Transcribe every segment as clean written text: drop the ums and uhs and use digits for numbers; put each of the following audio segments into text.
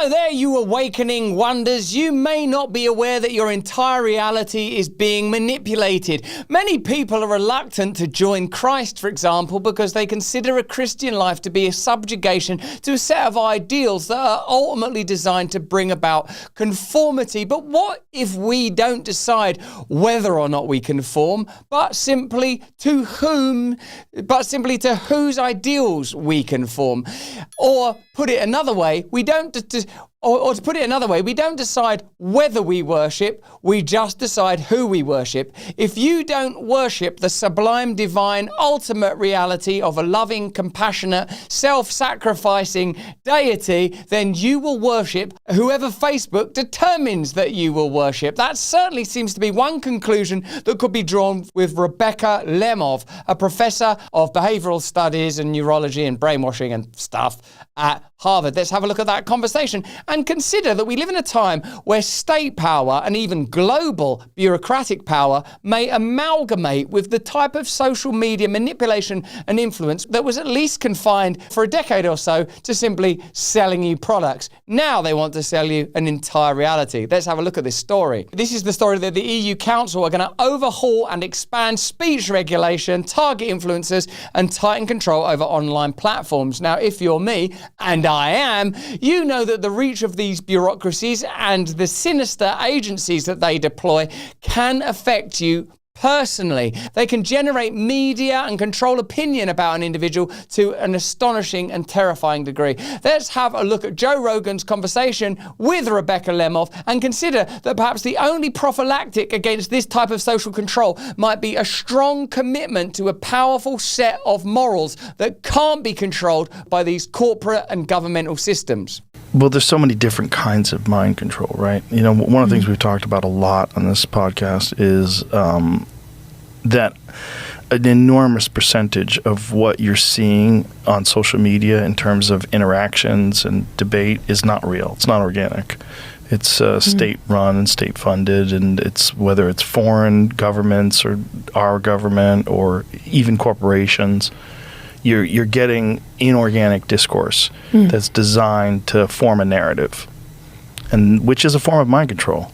Hello there, you awakening wonders. You may not be aware that your entire reality is being manipulated. Many people are reluctant to join Christ, for example, because they consider a Christian life to be a subjugation to a set of ideals that are ultimately designed to bring about conformity. But what if we don't decide whether or not we conform, but simply to whose ideals we conform? Or put it another way, we don't decide whether we worship, we just decide who we worship. If you don't worship the sublime, divine, ultimate reality of a loving, compassionate, self-sacrificing deity, then you will worship whoever Facebook determines that you will worship. That certainly seems to be one conclusion that could be drawn with Rebecca Lemov, a professor of behavioral studies and neurology and brainwashing and stuff at Harvard. Let's have a look at that conversation and consider that we live in a time where state power and even global bureaucratic power may amalgamate with the type of social media manipulation and influence that was at least confined for a decade or so to simply selling you products. Now they want to sell you an entire reality. Let's have a look at this story. This is the story that the EU Council are going to overhaul and expand speech regulation, target influencers, and tighten control over online platforms. Now, if you're me, and I am, you know that the reach of these bureaucracies and the sinister agencies that they deploy can affect you personally. They can generate media and control opinion about an individual to an astonishing and terrifying degree. Let's have a look at Joe Rogan's conversation with Rebecca Lemov and consider that perhaps the only prophylactic against this type of social control might be a strong commitment to a powerful set of morals that can't be controlled by these corporate and governmental systems. Well, there's so many different kinds of mind control, right? You know, one of the things we've talked about a lot on this podcast is that an enormous percentage of what you're seeing on social media in terms of interactions and debate is not real. It's not organic. It's state-run and state-funded, and it's whether it's foreign governments or our government or even corporations. You're getting inorganic discourse that's designed to form a narrative, and which is a form of mind control.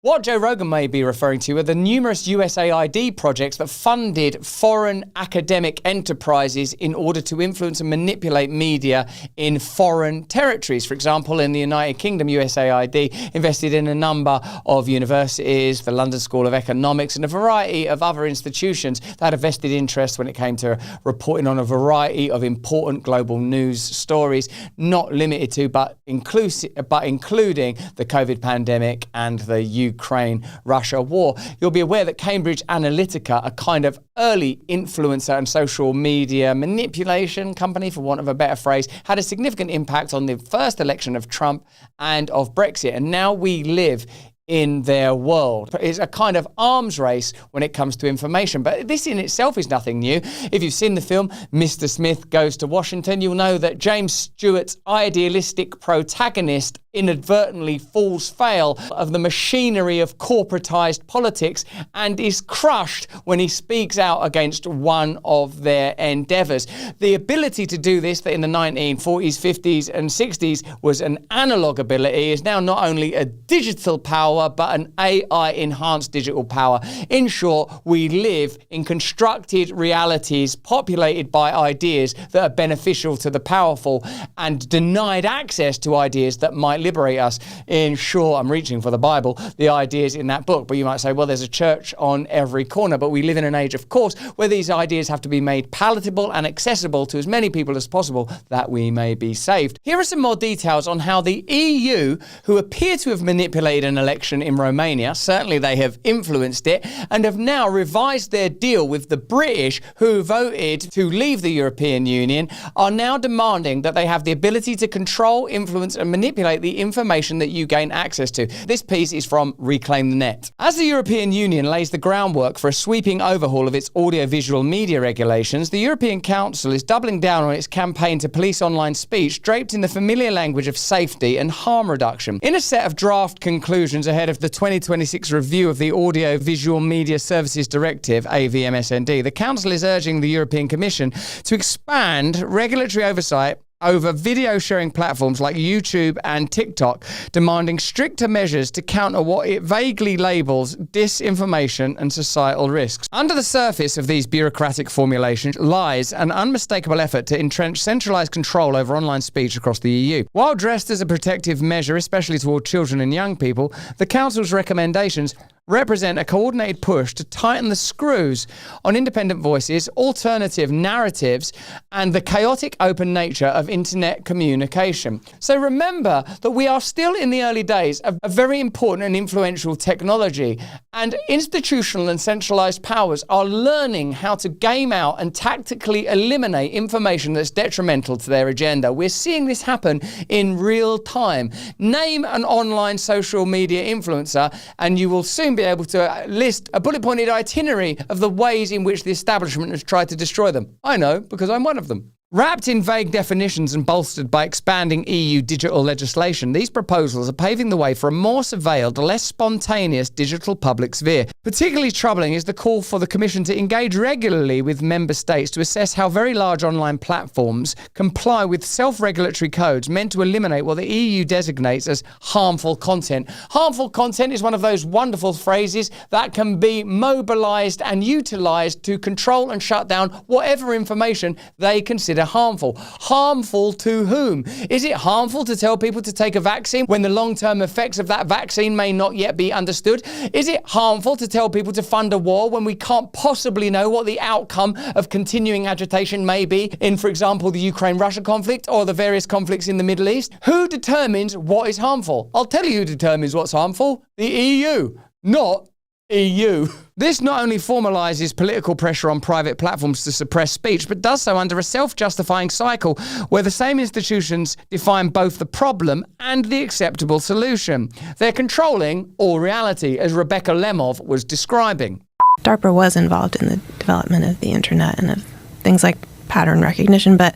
What Joe Rogan may be referring to are the numerous USAID projects that funded foreign academic enterprises in order to influence and manipulate media in foreign territories. For example, in the United Kingdom, USAID invested in a number of universities, the London School of Economics, and a variety of other institutions that had a vested interest when it came to reporting on a variety of important global news stories, not limited to, but including the COVID pandemic and the Ukraine-Russia war. You'll be aware that Cambridge Analytica, a kind of early influencer and social media manipulation company, for want of a better phrase, had a significant impact on the first election of Trump and of Brexit. And now we live in their world. It's a kind of arms race when it comes to information. But this in itself is nothing new. If you've seen the film Mr. Smith Goes to Washington, you'll know that James Stewart's idealistic protagonist inadvertently falls foul of the machinery of corporatized politics and is crushed when he speaks out against one of their endeavors. The ability to do this, that in the 1940s, 50s and 60s was an analog ability, is now not only a digital power, but an AI-enhanced digital power. In short, we live in constructed realities populated by ideas that are beneficial to the powerful and denied access to ideas that might liberate us. In short, I'm reaching for the Bible, the ideas in that book. But you might say, well, there's a church on every corner. But we live in an age, of course, where these ideas have to be made palatable and accessible to as many people as possible that we may be saved. Here are some more details on how the EU, who appear to have manipulated an election in Romania, certainly they have influenced it, and have now revised their deal with the British, who voted to leave the European Union, are now demanding that they have the ability to control, influence, and manipulate the information that you gain access to. This piece is from Reclaim the Net. As the European Union lays the groundwork for a sweeping overhaul of its audiovisual media regulations, the European Council is doubling down on its campaign to police online speech draped in the familiar language of safety and harm reduction. In a set of draft conclusions ahead of the 2026 review of the Audiovisual Media Services Directive, AVMSND, the Council is urging the European Commission to expand regulatory oversight over video sharing platforms like YouTube and TikTok, demanding stricter measures to counter what it vaguely labels disinformation and societal risks. Under the surface of these bureaucratic formulations lies an unmistakable effort to entrench centralized control over online speech across the EU. While dressed as a protective measure, especially toward children and young people, the Council's recommendations represent a coordinated push to tighten the screws on independent voices, alternative narratives, and the chaotic open nature of internet communication. So remember that we are still in the early days of a very important and influential technology, and institutional and centralized powers are learning how to game out and tactically eliminate information that's detrimental to their agenda. We're seeing this happen in real time. Name an online social media influencer and you will soon be able to list a bullet-pointed itinerary of the ways in which the establishment has tried to destroy them. I know, because I'm one of them. Wrapped in vague definitions and bolstered by expanding EU digital legislation, these proposals are paving the way for a more surveilled, less spontaneous digital public sphere. Particularly troubling is the call for the Commission to engage regularly with member states to assess how very large online platforms comply with self-regulatory codes meant to eliminate what the EU designates as harmful content. Harmful content is one of those wonderful phrases that can be mobilized and utilized to control and shut down whatever information they consider harmful. Harmful to whom? Is it harmful to tell people to take a vaccine when the long-term effects of that vaccine may not yet be understood? Is it harmful to tell people to fund a war when we can't possibly know what the outcome of continuing agitation may be in, for example, the Ukraine-Russia conflict or the various conflicts in the Middle East? Who determines what is harmful? I'll tell you who determines what's harmful. The EU, not EU. This not only formalizes political pressure on private platforms to suppress speech, but does so under a self-justifying cycle where the same institutions define both the problem and the acceptable solution. They're controlling all reality, as Rebecca Lemov was describing. DARPA was involved in the development of the internet and of things like pattern recognition, but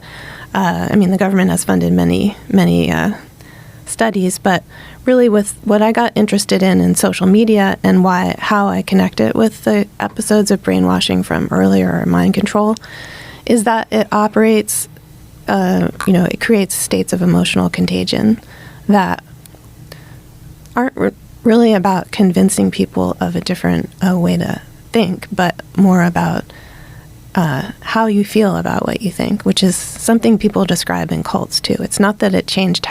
the government has funded many studies, but really with what I got interested in social media and how I connect it with the episodes of brainwashing from earlier or mind control is that it operates, it creates states of emotional contagion that aren't really about convincing people of a different way to think, but more about how you feel about what you think, which is something people describe in cults too. It's not that it changed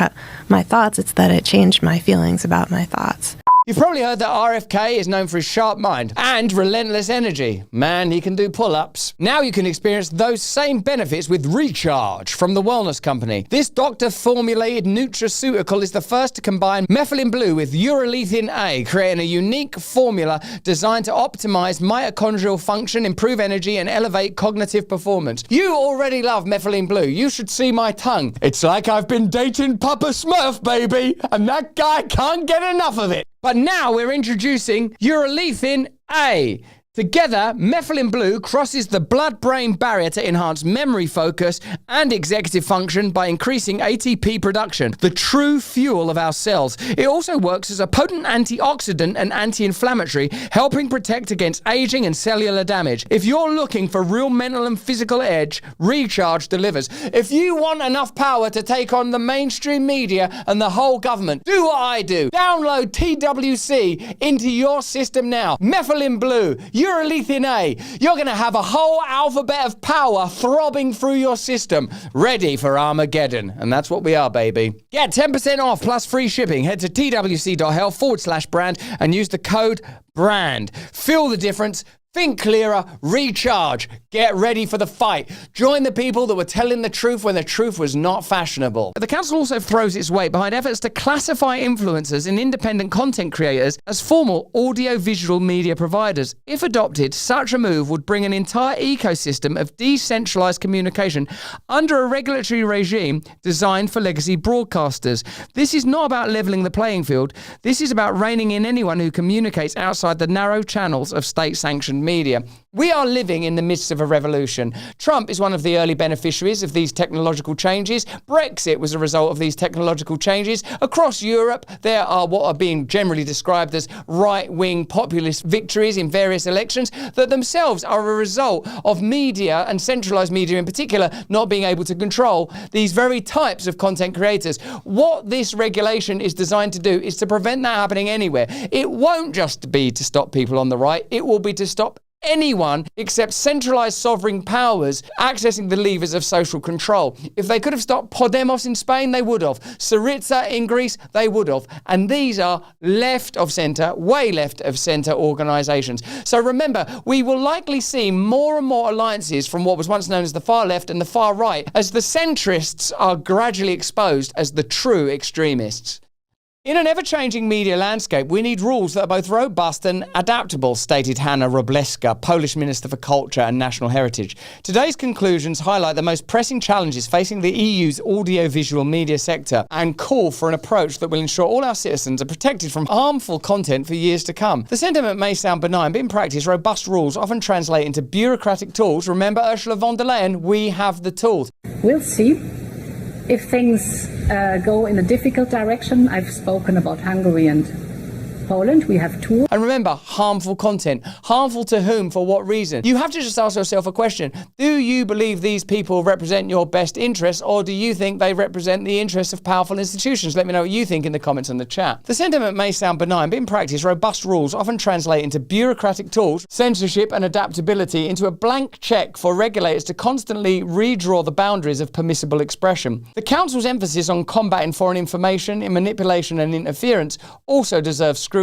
my thoughts, it's that it changed my feelings about my thoughts. You've probably heard that RFK is known for his sharp mind and relentless energy. Man, he can do pull-ups. Now you can experience those same benefits with Recharge from the Wellness Company. This doctor-formulated nutraceutical is the first to combine methylene blue with urolithin A, creating a unique formula designed to optimize mitochondrial function, improve energy, and elevate cognitive performance. You already love methylene blue. You should see my tongue. It's like I've been dating Papa Smurf, baby, and that guy can't get enough of it. But now we're introducing urolithin A. Together, methylene blue crosses the blood-brain barrier to enhance memory, focus, and executive function by increasing ATP production, the true fuel of our cells. It also works as a potent antioxidant and anti-inflammatory, helping protect against aging and cellular damage. If you're looking for real mental and physical edge, Recharge delivers. If you want enough power to take on the mainstream media and the whole government, do what I do. Download TWC into your system now. Methylene blue, urolithin A. You're going to have a whole alphabet of power throbbing through your system, ready for Armageddon. And that's what we are, baby. Get 10% off plus free shipping. Head to twc.health/brand and use the code BRAND. Feel the difference. Think clearer, recharge, get ready for the fight. Join the people that were telling the truth when the truth was not fashionable. The council also throws its weight behind efforts to classify influencers and independent content creators as formal audio-visual media providers. If adopted, such a move would bring an entire ecosystem of decentralized communication under a regulatory regime designed for legacy broadcasters. This is not about leveling the playing field. This is about reining in anyone who communicates outside the narrow channels of state-sanctioned media. We are living in the midst of a revolution. Trump is one of the early beneficiaries of these technological changes. Brexit was a result of these technological changes. Across Europe, there are what are being generally described as right-wing populist victories in various elections that themselves are a result of media, and centralized media in particular, not being able to control these very types of content creators. What this regulation is designed to do is to prevent that happening anywhere. It won't just be to stop people on the right, it will be to stop anyone except centralized sovereign powers accessing the levers of social control. If they could have stopped Podemos in Spain, they would have. Syriza in Greece, they would have. And these are left of centre, way left of centre organisations. So remember, we will likely see more and more alliances from what was once known as the far left and the far right, as the centrists are gradually exposed as the true extremists. In an ever-changing media landscape, we need rules that are both robust and adaptable, stated Hanna Robleska, Polish Minister for Culture and National Heritage. Today's conclusions highlight the most pressing challenges facing the EU's audiovisual media sector and call for an approach that will ensure all our citizens are protected from harmful content for years to come. The sentiment may sound benign, but in practice, robust rules often translate into bureaucratic tools. Remember Ursula von der Leyen, we have the tools. We'll see. If things go in a difficult direction, I've spoken about Hungary and Poland, we have tools. And remember, harmful content. Harmful to whom? For what reason? You have to just ask yourself a question. Do you believe these people represent your best interests, or do you think they represent the interests of powerful institutions? Let me know what you think in the comments on the chat. The sentiment may sound benign, but in practice, robust rules often translate into bureaucratic tools, censorship and adaptability into a blank check for regulators to constantly redraw the boundaries of permissible expression. The Council's emphasis on combating foreign information, manipulation and interference also deserves scrutiny.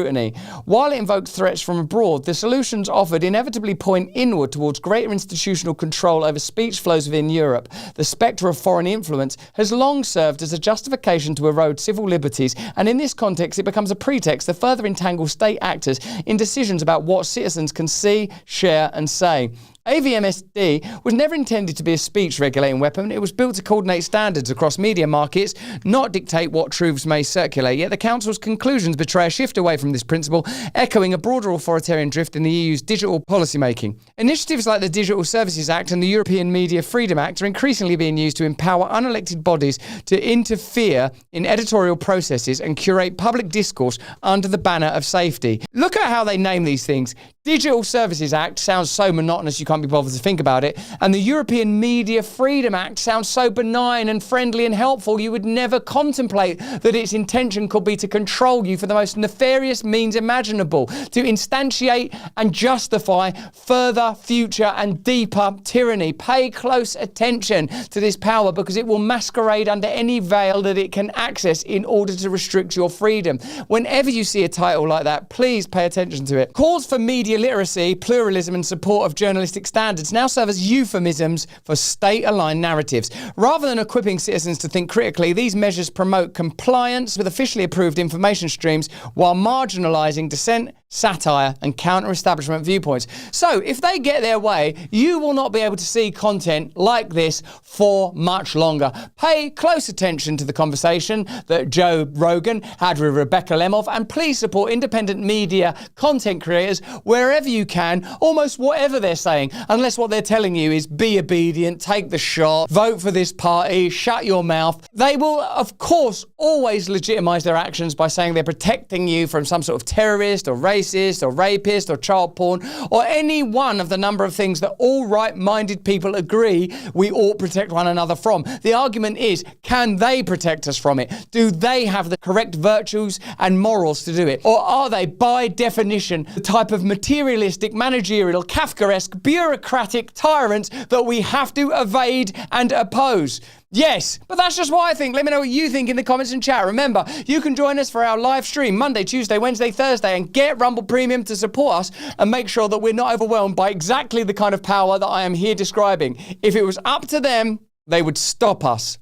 While it invokes threats from abroad, the solutions offered inevitably point inward towards greater institutional control over speech flows within Europe. The spectre of foreign influence has long served as a justification to erode civil liberties, and in this context it becomes a pretext to further entangle state actors in decisions about what citizens can see, share and say. AVMSD was never intended to be a speech regulating weapon. It was built to coordinate standards across media markets, not dictate what truths may circulate. Yet the Council's conclusions betray a shift away from this principle, echoing a broader authoritarian drift in the EU's digital policymaking. Initiatives like the Digital Services Act and the European Media Freedom Act are increasingly being used to empower unelected bodies to interfere in editorial processes and curate public discourse under the banner of safety. Look at how they name these things. Digital Services Act sounds so monotonous you can't be bothered to think about it, and the European Media Freedom Act sounds so benign and friendly and helpful you would never contemplate that its intention could be to control you for the most nefarious means imaginable, to instantiate and justify further, future and deeper tyranny. Pay close attention to this power, because it will masquerade under any veil that it can access in order to restrict your freedom. Whenever you see a title like that, please pay attention to it. Calls for media literacy, pluralism and support of journalistic standards now serve as euphemisms for state-aligned narratives. Rather than equipping citizens to think critically, these measures promote compliance with officially approved information streams while marginalising dissent, satire and counter-establishment viewpoints. So if they get their way, you will not be able to see content like this for much longer. Pay close attention to the conversation that Joe Rogan had with Rebecca Lemov, and please support independent media content creators wherever you can, almost whatever they're saying, unless what they're telling you is be obedient, take the shot, vote for this party, shut your mouth. They will, of course, always legitimise their actions by saying they're protecting you from some sort of terrorist or racist or rapist or child porn or any one of the number of things that all right-minded people agree we ought to protect one another from. The argument is, can they protect us from it? Do they have the correct virtues and morals to do it? Or are they, by definition, the type of materialistic, managerial, Kafkaesque, bureaucratic tyrants that we have to evade and oppose? Yes, but that's just what I think. Let me know what you think in the comments and chat. Remember, you can join us for our live stream Monday, Tuesday, Wednesday, Thursday, and get Rumble Premium to support us and make sure that we're not overwhelmed by exactly the kind of power that I am here describing. If it was up to them, they would stop us.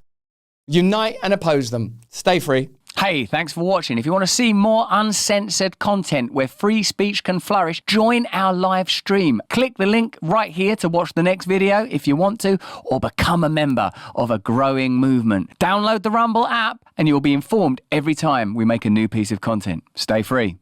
Unite and oppose them. Stay free. Hey, thanks for watching. If you want to see more uncensored content where free speech can flourish, join our live stream. Click the link right here to watch the next video if you want to, or become a member of a growing movement. Download the Rumble app and you'll be informed every time we make a new piece of content. Stay free.